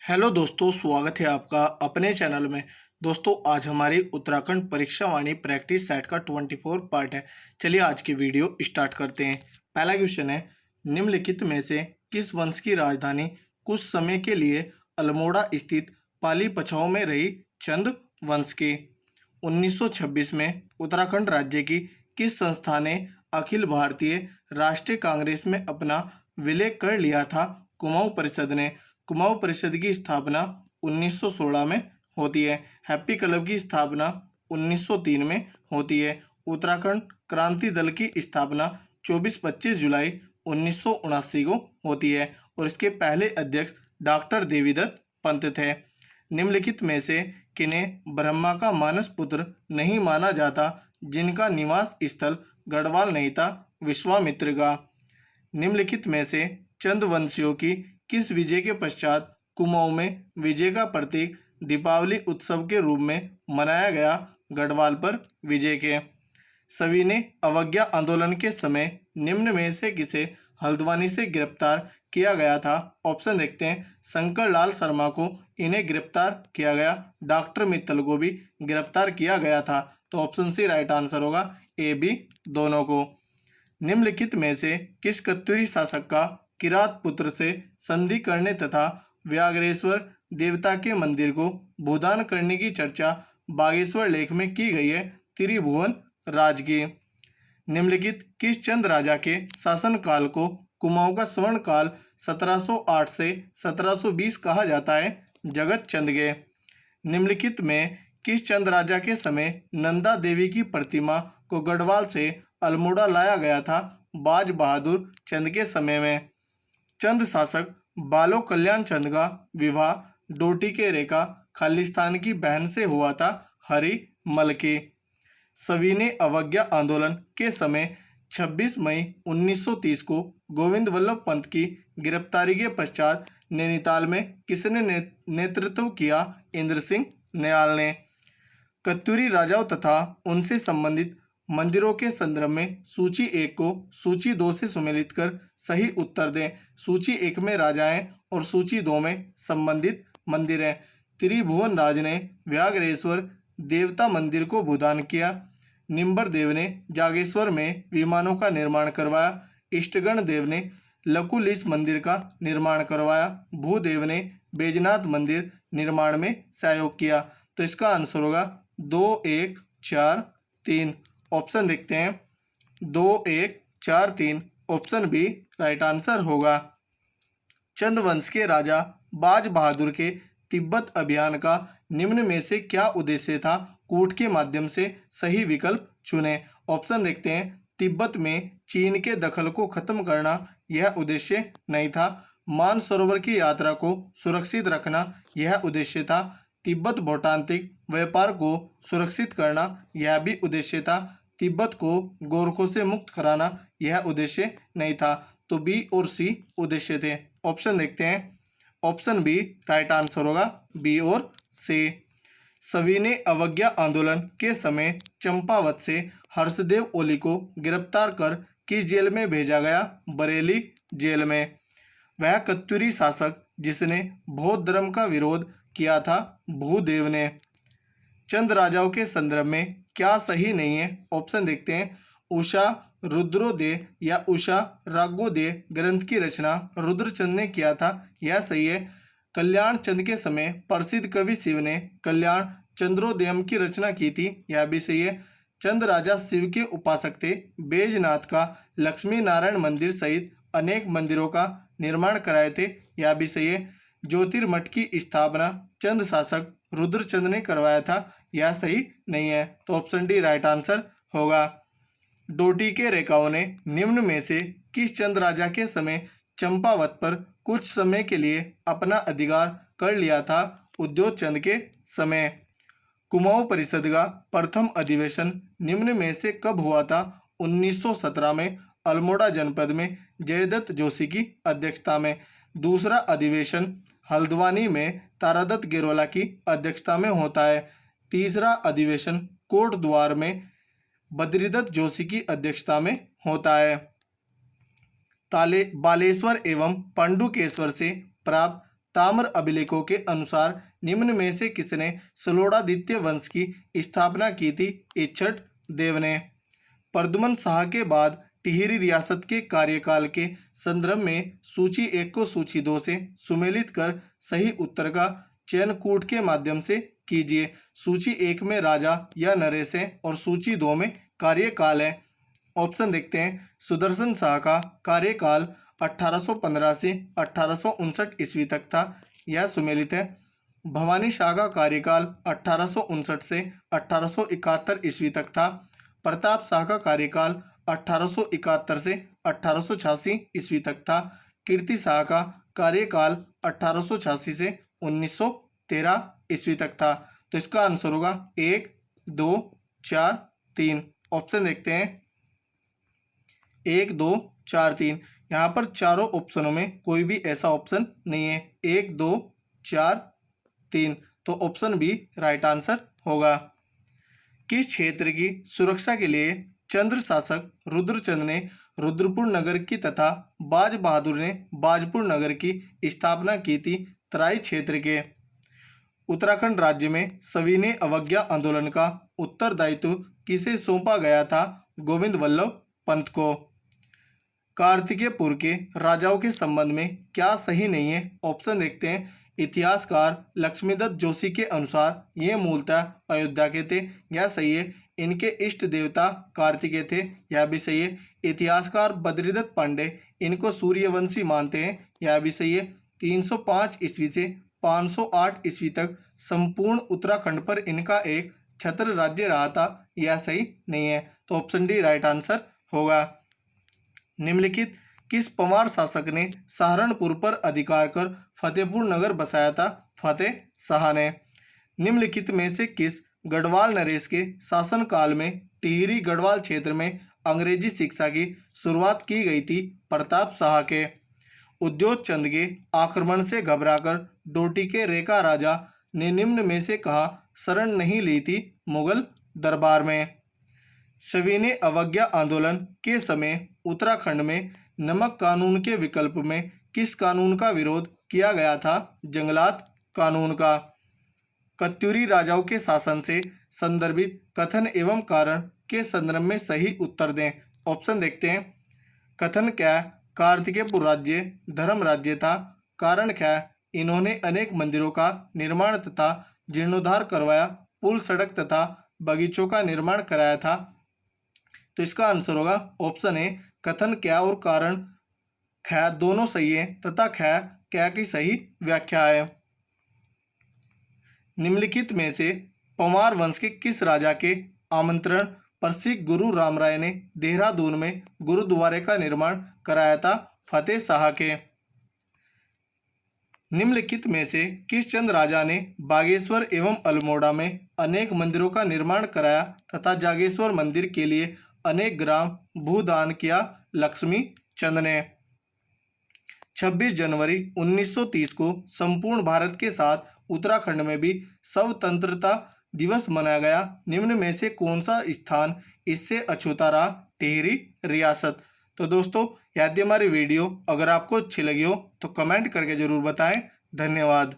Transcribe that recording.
Hello दोस्तों, स्वागत है आपका अपने चैनल में। दोस्तों, आज हमारी उत्तराखंड परीक्षा वाणी प्रैक्टिस सेट का 24 पार्ट है। चलिए आज की वीडियो स्टार्ट करते हैं। पहला क्वेश्चन है, निम्नलिखित में से किस वंश की राजधानी कुछ समय के लिए अल्मोड़ा स्थित पाली पछाऊ में रही? चंद वंश की। 1926 में उत्तराखंड राज्य की किस संस्था ने अखिल भारतीय राष्ट्रीय कांग्रेस में अपना विलय कर लिया था? कुमाऊं परिषद ने। कुमाऊं परिषद की स्थापना 1916 में होती है। हैप्पी क्लब की स्थापना 1903 में होती है। उत्तराखंड क्रांति दल की स्थापना 24-25 जुलाई 1979 को होती है और इसके पहले अध्यक्ष डॉक्टर देवीदत्त पंत थे। निम्नलिखित में से किन्हें ब्रह्मा का मानस पुत्र नहीं माना जाता, जिनका निवास स्थल गढ़वाल नहीं था? विश्वामित्र का। निम्नलिखित में से चंद वंशियों की किस विजय के पश्चात कुमाऊं में विजय का प्रतीक दीपावली उत्सव के रूप में मनाया गया? गढ़वाल पर विजय के। सविनय अवज्ञा आंदोलन के समय निम्न में से किसे हल्द्वानी से गिरफ्तार किया गया था? ऑप्शन देखते हैं। शंकर लाल शर्मा को इन्हें गिरफ्तार किया गया। डॉक्टर मित्तल को भी गिरफ्तार किया गया था। तो ऑप्शन सी राइट आंसर होगा, ए बी दोनों को। निम्नलिखित में से किस कत्यूरी शासक का किरात पुत्र से संधि करने तथा व्याघ्रेश्वर देवता के मंदिर को भूदान करने की चर्चा बागेश्वर लेख में की गई है? त्रिभुवन राज की। निम्नलिखित किस चंद राजा के शासनकाल को कुमाऊं का स्वर्ण काल 1708 से 1720 कहा जाता है? जगत चंद के। निम्नलिखित में किस चंद राजा के समय नंदा देवी की प्रतिमा को गढ़वाल से अल्मोड़ा लाया गया था? बाज बहादुर चंद के समय में। चंद शासक बालो कल्याण चंद का विवाह डोटी के रेखा खालिस्तान की बहन से हुआ था? हरि मल की। सविनय अवज्ञा आंदोलन के समय 26 मई 1930 को गोविंद वल्लभ पंत की गिरफ्तारी के पश्चात नैनीताल में किसने नेतृत्व किया? इंद्र सिंह नयाल ने। कत्यूरी राजाओं तथा उनसे संबंधित मंदिरों के संदर्भ में सूची 1 को सूची 2 से सुमेलित कर सही उत्तर दें। सूची 1 में राजाएं और सूची 2 में संबंधित मंदिर हैं। त्रिभुवन राज ने व्याघ्रेश्वर देवता मंदिर को भूदान किया। निम्बर देव ने जागेश्वर में विमानों का निर्माण करवाया। इष्टगण देव ने लकुलिस मंदिर का निर्माण करवाया। भूदेव ने बैजनाथ मंदिर निर्माण में सहयोग किया। तो इसका आंसर होगा 2 1 4 3। ऑप्शन देखते हैं। 2 1 4 3 ऑप्शन बी राइट आंसर होगा। चंद वंश के राजा बाज बहादुर के तिब्बत अभियान का निम्न में से क्या उद्देश्य था? कूट के माध्यम से सही विकल्प चुनें। ऑप्शन देखते हैं। तिब्बत में चीन के दखल को खत्म करना यह उद्देश्य नहीं था। मानसरोवर की यात्रा को सुरक्षित रखना यह उद्देश्य था। तिब्बत भूटांतिक व्यापार को सुरक्षित करना यह भी उद्देश्य था। तिब्बत को गोरखों से मुक्त कराना यह उद्देश्य नहीं था। तो बी और सी उद्देश्य थे। ऑप्शन देखते हैं। ऑप्शन बी राइट आंसर होगा, बी और सी। सविनय अवज्ञा आंदोलन के समय चंपावत से हर्षदेव ओली को गिरफ्तार कर किस जेल में भेजा गया? बरेली जेल में। वह कत्यूरी शासक जिसने बौद्ध धर्म का विरोध किया था? भूदेव ने। चंद राजाओं के संदर्भ में क्या सही नहीं है? ऑप्शन देखते हैं। उषा रुद्रोदय या उषा रागोदय ग्रंथ की रचना रुद्रचंद ने किया था, यह सही है। कल्याण चंद के समय प्रसिद्ध कवि शिव ने कल्याण चंद्रोदयम की रचना की थी, यह भी सही है। चंद राजा शिव के उपासक थे। बैजनाथ का लक्ष्मी नारायण मंदिर सहित अनेक मंदिरों का निर्माण कराए थे, यह भी सही है। ज्योतिर्मठ की स्थापना चंद शासक रुद्रचंद ने करवाया था, यह सही नहीं है। तो ऑप्शन डी राइट आंसर होगा। डोटी के रेखाओं ने निम्न में से किस चंद राजा के समय चंपावत पर कुछ समय के लिए अपना अधिकार कर लिया था? उद्योग चंद के समय। कुमाऊं परिषद का प्रथम अधिवेशन निम्न में से कब हुआ था? 1917 में अल्मोड़ा जनपद में जयदत्त जोशी की अध्यक्षता में। दूसरा अधिवेशन हल्द्वानी में तारादत्त गेरोला की अध्यक्षता में होता है। तीसरा अधिवेशन कोट द्वार में बद्रीदत्त जोशी की अध्यक्षता में होता है। ताले बालेश्वर एवं पांडुकेश्वर से प्राप्त ताम्र अभिलेखों के अनुसार निम्न में से किसने सलोड़ादित्य वंश की स्थापना की थी? इच्छट देव ने। प्रद्युम्न शाह के बाद टिहरी रियासत के कार्यकाल के संदर्भ में सूची 1 को सूची 2 से सुमेलित कर सही उत्तर का चयन कूट के माध्यम से कीजिए। सूची 1 में राजा या नरेश है और सूची 2 में कार्यकाल है। ऑप्शन देखते हैं। सुदर्शन शाह का कार्यकाल 1815 से 1859 ईस्वी तक था, यह सुमेलित है। भवानी शाह का कार्यकाल 1859 से 1871 ईस्वी तक था। प्रताप शाह का कार्यकाल 1871 से 1886 ईस्वी तक था। कीर्ति शाह का कार्यकाल 1886 से 1913 ईस्वी तक था। तो इसका आंसर होगा 1, 2, 4, 3। ऑप्शन देखते हैं। 1, 2, 4, 3। यहाँ पर चारों ऑप्शनों में कोई भी ऐसा ऑप्शन नहीं है। 1, 2, 4, 3। तो ऑप्शन बी राइट आंसर होगा। किस क्षेत्र की सुरक्षा के लिए चंद्र शासक रुद्रचंद ने रुद्रपुर नगर की तथा बाज बहादुर ने बाजपुर नगर की स्थापना की थी? तराई क्षेत्र के। उत्तराखंड राज्य में सविनय अवज्ञा आंदोलन का उत्तरदायित्व किसे सौंपा गया था? गोविंद वल्लभ पंत को। कार्तिकेयपुर के राजाओं के संबंध में क्या सही नहीं है? ऑप्शन देखते हैं। इतिहासकार लक्ष्मीदत्त जोशी के अनुसार ये मूलतः अयोध्या के थे, यह सही है। इनके इष्ट देवता कार्तिकेय थे, यह भी सही है। इतिहासकार बद्रीदत्त पांडे इनको सूर्यवंशी मानते हैं, यह भी सही है। 305 ईस्वी से 508 ईस्वी तक संपूर्ण उत्तराखंड पर इनका एक छत्र राज्य रहा था, यह सही नहीं है। तो ऑप्शन डी राइट आंसर होगा। निम्नलिखित किस पंवार शासक ने सहारनपुर पर अधिकार कर फतेहपुर नगर बसाया था? फतेह शाह ने। निम्नलिखित में से किस गढ़वाल नरेश के शासनकाल में टिहरी गढ़वाल क्षेत्र में अंग्रेजी शिक्षा की शुरुआत की गई थी? प्रताप शाह के। उद्योग चंद के आक्रमण से घबराकर डोटी के रेखा राजा ने निम्न में से कहा शरण नहीं ली थी? मुगल दरबार में। सविनय अवज्ञा आंदोलन के समय उत्तराखंड में नमक कानून के विकल्प में किस कानून का विरोध किया गया था? जंगलात कानून का। कत्यूरी राजाओं के शासन से संदर्भित कथन एवं कारण के संदर्भ में सही उत्तर दें। ऑप्शन देखते हैं। कथन क्या? कार्तिकेयपुर राज्य धर्म राज्य था। कारण क्या? इन्होंने अनेक मंदिरों का निर्माण तथा जीर्णोद्धार करवाया, पुल सड़क तथा बगीचों का निर्माण कराया था। तो इसका आंसर होगा ऑप्शन ए। कथन क्या और कारण ख्या दोनों सही है तथा ख्या क्या की सही व्याख्या है। निम्नलिखित में से पंवार वंश के किस राजा के आमंत्रण पर सिख गुरु रामराय ने देहरादून में गुरुद्वारे का निर्माण कराया था? फतेह शाह के। निम्नलिखित में से किस चंद राजा ने बागेश्वर एवं अल्मोड़ा में अनेक मंदिरों का निर्माण कराया तथा जागेश्वर मंदिर के लिए अनेक ग्राम भूदान किया? लक्ष्मी चंद ने। 26 जनवरी 1930 को संपूर्ण भारत के साथ उत्तराखंड में भी स्वतंत्रता दिवस मनाया गया। निम्न में से कौन सा स्थान इससे अछूता रहा? टिहरी रियासत। तो दोस्तों, यदि हमारी वीडियो अगर आपको अच्छी लगी हो तो कमेंट करके जरूर बताएं। धन्यवाद।